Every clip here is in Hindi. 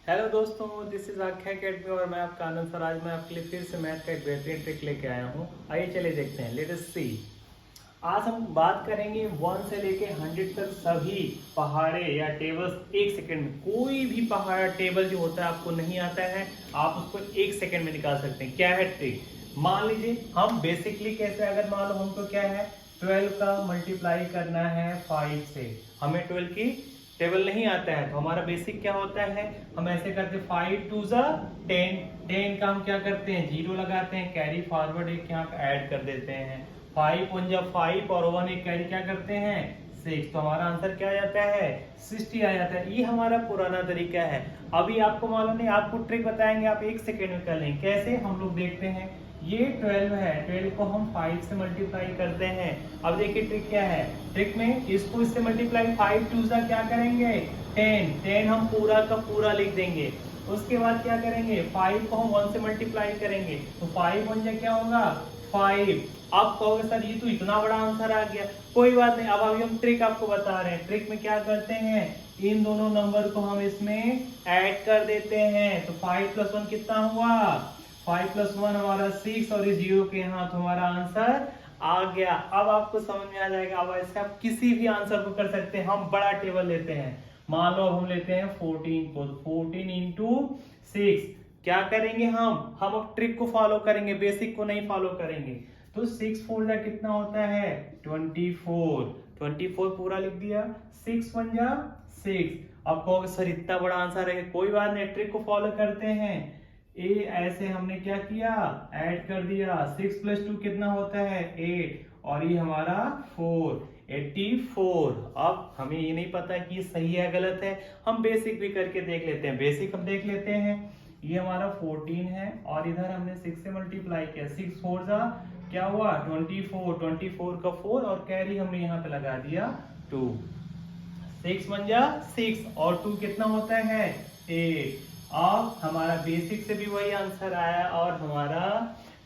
हेलो दोस्तों, दिस इज आख्या अकेडमी और मैं आपका आनंद सर। आज मैं आपके लिए फिर से मैथ का एक बेहतरीन ट्रिक लेके आया हूँ। आइए चलिए देखते हैं, लेट अस सी। आज हम बात करेंगे 1 से लेके 100 तक सभी पहाड़े या टेबल्स। एक सेकंड में कोई भी पहाड़ टेबल जो होता है आपको नहीं आता है, आप उसको एक सेकंड में निकाल सकते हैं। क्या है ट्रिक? मान लीजिए हम बेसिकली कैसे, अगर मान लो हमको क्या है 12 का मल्टीप्लाई करना है 5 से, हमें 12 की टेबल नहीं आता है, तो हमारा बेसिक क्या होता है, हम ऐसे करते हैं 5 टू ज़ा 10। 10 का हम क्या करते हैं, जीरो लगाते हैं, कैरी फॉरवर्ड एक यहाँ पे ऐड कर देते हैं। 5 वन जा 5 और 1 एक कैरी क्या करते हैं 6, तो हमारा आंसर क्या आ जाता है 60 आ जाता है। ये हमारा पुराना तरीका है। अभी आपको मालूम नहीं, आपको ट्रिक बताएंगे, आप एक सेकेंड में कर लेंगे। कैसे, हम लोग देखते हैं। ये 12 है, 12 को हम 5 से मल्टीप्लाई करते हैं। अब देखिए ट्रिक क्या है। ट्रिक में इसको इससे मल्टीप्लाई 5 टू सा क्या करेंगे 10। 10 हम पूरा का पूरा लिख देंगे। उसके बाद क्या करेंगे 5 को हम 1 से मल्टीप्लाई करेंगे, तो 5 1 जा क्या होगा 5। अब कहोगे सर ये तो इतना बड़ा आंसर आ गया। कोई बात नहीं, अब अभी हम ट्रिक आपको बता रहे हैं। ट्रिक में क्या करते हैं, इन दोनों नंबर को हम इसमें ऐड कर देते हैं। तो 5 प्लस 1 कितना हुआ 5 प्लस 1 हमारा 6 और इस जीरो के यहाँ तो हमारा आंसर आ गया। अब आपको समझ में आ जाएगा। अब ऐसे आप किसी भी आंसर को कर सकते हैं। हम बड़ा टेबल लेते हैं, मान लो अब हम लेते हैं 14 को। 14 इंटू 6 क्या करेंगे हम अब ट्रिक को फॉलो करेंगे, बेसिक को नहीं फॉलो करेंगे। तो 6 4 जा कितना होता है 24। 24 पूरा लिख दिया। 6 1 जा 6। अब कहोगे सर इतना बड़ा आंसर है, कोई बात नहीं, ट्रिक को फॉलो करते हैं। ए ऐसे हमने क्या किया, ऐड कर दिया। 6 प्लस 2 कितना होता है 8 और ये हमारा 4 84। अब हमें ये नहीं पता कि सही है गलत है, हम बेसिक भी करके देख लेते हैं। बेसिक हम देख लेते हैं। ये हमारा 14 है और इधर हमने 6 से मल्टीप्लाई किया। 6 4 जा क्या हुआ 24। 24 का 4 और कैरी हमने यहाँ पे लगा दिया 2। 6 1 जा 6 और 2 कितना होता है 8। अब हमारा बेसिक से भी वही आंसर आया और हमारा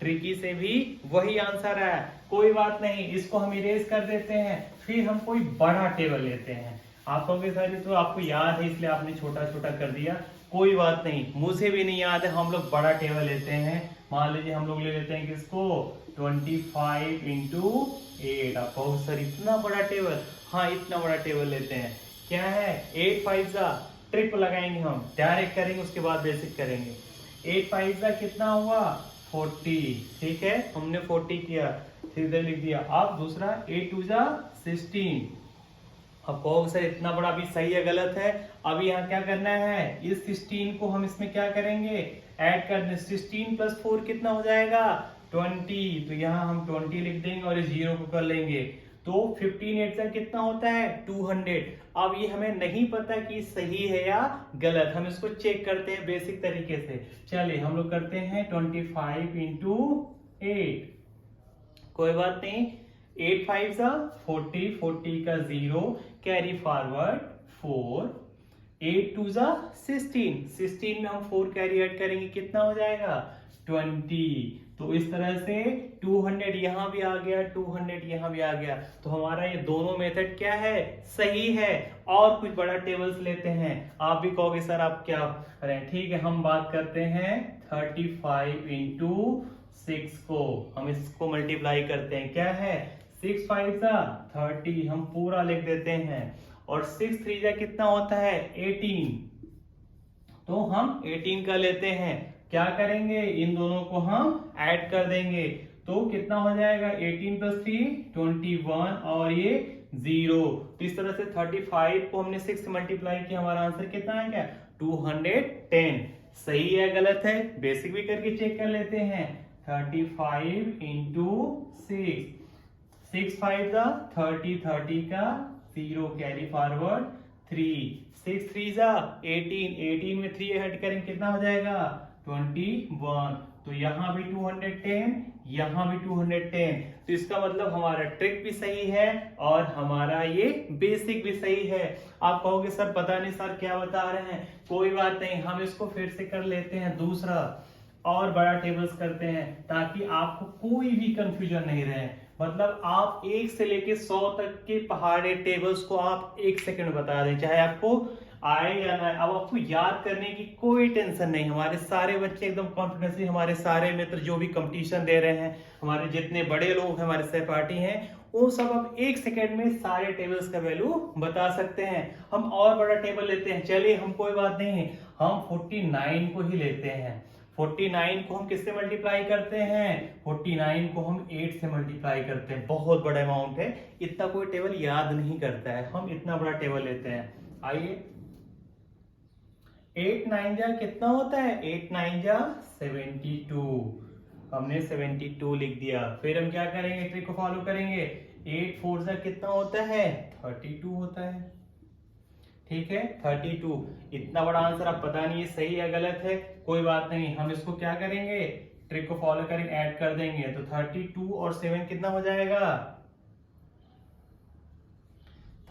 ट्रिकी से भी वही आंसर आया। कोई बात नहीं, इसको हम इरेज कर देते हैं। फिर हम कोई बड़ा टेबल लेते हैं। आप कहोगे सर तो आपको याद है इसलिए आपने छोटा छोटा कर दिया। कोई बात नहीं, मुझे भी नहीं याद है। हम लोग बड़ा टेबल लेते हैं। मान लीजिए हम लोग ले लेते हैं किसको 25 इंटू 8। आप कहोगे सर इतना बड़ा टेबल, हाँ इतना बड़ा टेबल लेते हैं। क्या है 8 5 ट्रिक लगाएंगे, हम डायरेक्ट करेंगे उसके बाद बेसिक करेंगे। 8 5 का कितना हुआ 40। ठीक है, हमने 40 किया, सीधे लिख दिया। अब दूसरा 8 2 जा 16। अब कहोगे सर इतना बड़ा भी सही है गलत है। अब यहाँ क्या करना है, इस 16 को हम इसमें क्या करेंगे ऐड कर दें। 16 प्लस 4 कितना हो जाएगा 20। तो यहाँ हम 20 लिख देंगे और इस जीरो को कर लेंगे। तो 15 8 का कितना होता है 200। अब ये हमें नहीं पता कि सही है या गलत, हम इसको चेक करते हैं बेसिक तरीके से। चलिए हम लोग करते हैं 25 इंटू 8। कोई बात नहीं, 8 5 जा 40, 40 का 0 कैरी फॉरवर्ड 4। 8 2 जा 16, 16 में हम 4 कैरी ऐड करेंगे, कितना हो जाएगा 20। तो इस तरह से 200 यहां भी आ गया, 200 यहां भी आ गया। तो हमारा ये दोनों मेथड क्या है सही है। और कुछ बड़ा टेबल्स लेते हैं। आप भी कहोगे सर आप क्या करें, ठीक है हम बात करते हैं 35 इंटू 6 को। हम इसको मल्टीप्लाई करते हैं। क्या है 6 5 जा 30, हम पूरा लिख देते हैं। और 6 3 जा कितना होता है 18। तो हम 18 का लेते हैं। क्या करेंगे, इन दोनों को हम ऐड कर देंगे। तो कितना हो जाएगा 18 प्लस 3 21 और ये 0। तो इस तरह से 35 को हमने 6 से मल्टीप्लाई किया, हमारा आंसर कितना है क्या 210। सही है गलत है बेसिक भी करके चेक कर लेते हैं। 35 इंटू 6, 6 5 जा 30, 30 का 0 कैरी फॉरवर्ड 3। 6 3 जा 18, 18 में 3 ऐड करेंगे कितना हो जाएगा 21। तो यहाँ भी 210, यहाँ भी 210। तो इसका मतलब हमारा ट्रिक भी सही है और हमारा ये बेसिक भी सही है। आप कहोगे सर पता नहीं सर क्या बता रहे हैं, कोई बात नहीं, हम इसको फिर से कर लेते हैं। दूसरा और बड़ा टेबल्स करते हैं ताकि आपको कोई भी कंफ्यूजन नहीं रहे। मतलब आप 1 से लेके 100 तक के पहाड़े टेबल्स को आप 1 सेकंड बता दें, चाहे आपको आए या ना आए, अब आपको याद करने की कोई टेंशन नहीं। हमारे सारे बच्चे एकदम कॉन्फिडेंसली, हमारे सारे मित्र जो भी कंपटीशन दे रहे हैं, हमारे जितने बड़े लोग हैं, हमारे सहपाठी हैं, वो सब अब 1 सेकेंड में सारे टेबल्स का वैल्यू बता सकते हैं। हम और बड़ा टेबल लेते हैं, चलिए हम कोई बात नहीं, हम 49 को ही लेते हैं। 49 को हम किससे मल्टीप्लाई करते हैं? 49 को हम 8 से मल्टीप्लाई करते हैं। बहुत बड़ा अमाउंट है, इतना कोई टेबल याद नहीं करता है, हम इतना बड़ा टेबल लेते हैं। आइए, 8 9 जा कितना होता है? 8 9 जा 72। हमने 72 लिख दिया। फिर हम क्या करेंगे? ट्रिक को फॉलो करेंगे। 8 4 जा कितना होता है? 32 होता है। ठीक है, 32। इतना बड़ा आंसर आप पता नहीं सही है गलत है, कोई बात नहीं, हम इसको क्या करेंगे? ट्रिक को फॉलो करेंगे, ऐड कर देंगे। तो 32 और 7 कितना हो जाएगा?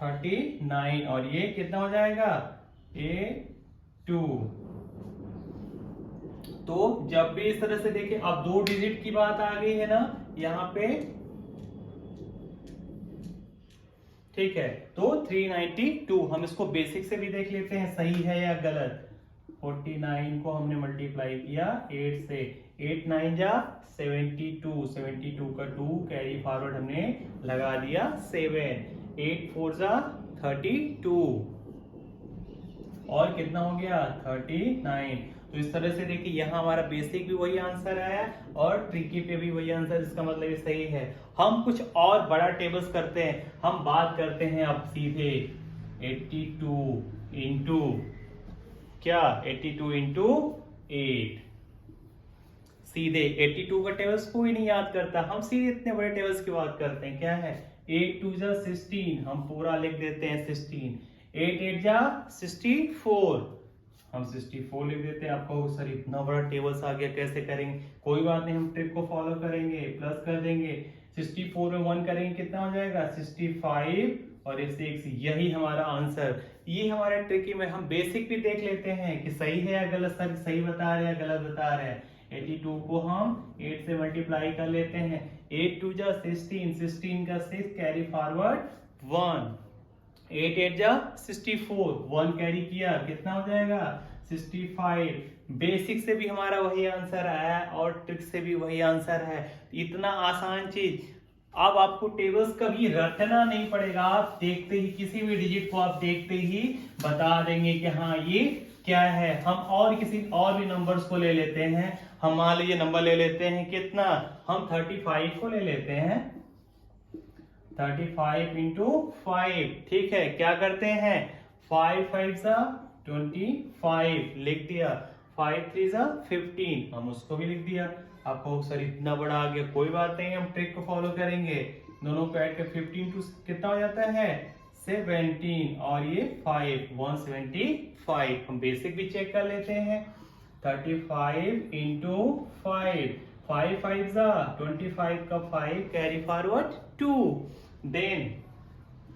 39। और ये कितना हो जाएगा? 2। तो जब भी इस तरह से देखिए, अब 2 डिजिट की बात आ गई है ना यहाँ पे, ठीक है। तो 392, हम इसको बेसिक से भी देख लेते हैं सही है या गलत। 49 को हमने मल्टीप्लाई किया 8 से, 8 9 जा 72, 72 का 2 कैरी फॉरवर्ड हमने लगा दिया 7, 8 4 जा 32 और कितना हो गया? 39। तो इस तरह से देखिए, यहाँ हमारा बेसिक भी वही आंसर आया और ट्रिकी पे भी वही आंसर, इसका मतलब ये सही है। हम कुछ और बड़ा टेबल्स करते हैं, हम बात करते हैं अब सीधे 82 इंटू क्या? 82 इंटू 8। सीधे 82 का टेबल्स कोई नहीं याद करता, हम सीधे इतने बड़े टेबल्स की बात करते हैं। क्या है? 8 2 जा 16, हम पूरा लिख देते हैं 16। 8 8 जा 64, हम 64 लिख देते हैं। आपको सर इतना बड़ा टेबल्स आ गया, कैसे करेंगे? कोई बात नहीं, हम ट्रिक को फॉलो करेंगे, प्लस कर देंगे। 64 में 1 करेंगे, कितना हो जाएगा? 65 और ये 6, यही हमारा आंसर। ये हमारे ट्रिकी में हम बेसिक भी देख लेते हैं कि सही है या गलत, सर सही बता रहे हैं या गलत बता रहे हैं। 82 को हम 8 से मल्टीप्लाई कर लेते हैं। 8 2 जा 16, 16 का 6 कैरी फॉरवर्ड 1, 8 8 जा 64, 1 कैरी किया, कितना हो जाएगा? 65। बेसिक से भी हमारा वही आंसर आया और ट्रिक से भी वही आंसर है। इतना आसान चीज, अब आपको टेबल्स कभी रटना नहीं पड़ेगा, आप देखते ही किसी भी डिजिट को आप देखते ही बता देंगे कि हाँ ये क्या है। हम और किसी और भी नंबर्स को ले लेते हैं, हम मान लीजिए नंबर ले लेते हैं कितना? हम 35 को ले लेते हैं। 35 इंटू 5, ठीक है। क्या करते हैं? 5 5 जा 25 लिख दिया, 5 3 जा 15, हम उसको भी लिख दिया। आपको सर इतना बड़ा आ गया, कोई बात नहीं, हम ट्रिक को फॉलो करेंगे। दोनों को ऐड कर 15 टू कितना हो जाता है? 17 और ये 5 175। हम बेसिक भी चेक कर लेते हैं। 35 इंटू 5, 5 5 जा 25 का 5 कैरी फॉरवर्ड 2, देन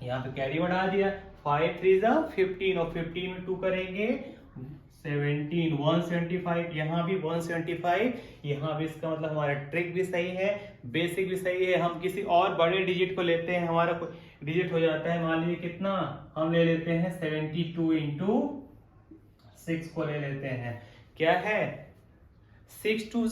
यहाँ पे कैरी बढ़ा दिया, 5 3 जा 15 और 15 में 2 करेंगे 17, 175, यहाँ भी 175, यहाँ भी। इसका मतलब हमारा ट्रिक भी सही है, बेसिक भी सही है। हम किसी और बड़े डिजिट को लेते हैं, हमारा डिजिट हो जाता है, मान लीजिए कितना? हम ले लेते हैं 72 इंटू 6 को ले लेते हैं। क्या है? 6 2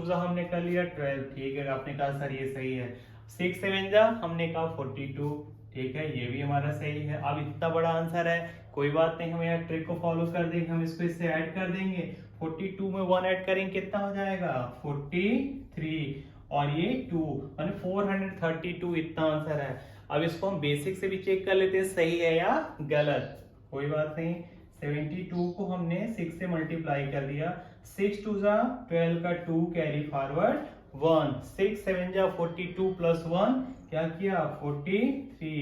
जा हमने कर लिया 12, ठीक है। आपने कहा सर ये सही है। 6 7 जा हमने कहा 42, ठीक है, ये भी हमारा सही है। अब इतना बड़ा आंसर है, कोई बात नहीं, हम यहाँ ट्रिक को फॉलो कर देंगे, हम इसको इससे ऐड कर देंगे। 42 में 1 ऐड करेंगे, कितना हो जाएगा? 43 और ये 2, यानी 432, इतना आंसर है। अब इसको हम बेसिक से भी चेक कर लेते हैं सही है या गलत, कोई बात नहीं। 72 को हमने 6 से मल्टीप्लाई कर दिया, 6 2 जा 12 का 2 कैरी फॉरवर्ड 1, 6 7 जा 42 प्लस 1 क्या किया? 43,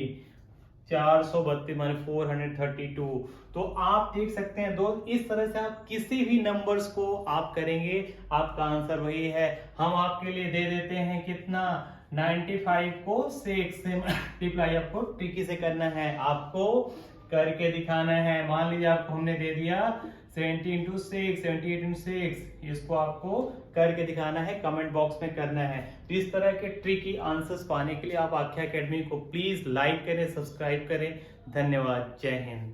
432 माने 432। तो आप देख सकते हैं दोस्त, इस तरह से आप किसी भी नंबर्स को आप करेंगे, आपका आंसर वही है। हम आपके लिए दे देते हैं कितना? 95 को 6 से मल्टीप्लाई आपको ट्रिकी से करना है, आपको करके दिखाना है। मान लीजिए आपको हमने दे दिया 70 इंटू 6, 78 इंटू 6, इसको आपको करके दिखाना है, कमेंट बॉक्स में करना है। तो इस तरह के ट्रिकी आंसर्स पाने के लिए आप आख्या एकेडमी को प्लीज लाइक करें, सब्सक्राइब करें। धन्यवाद, जय हिंद।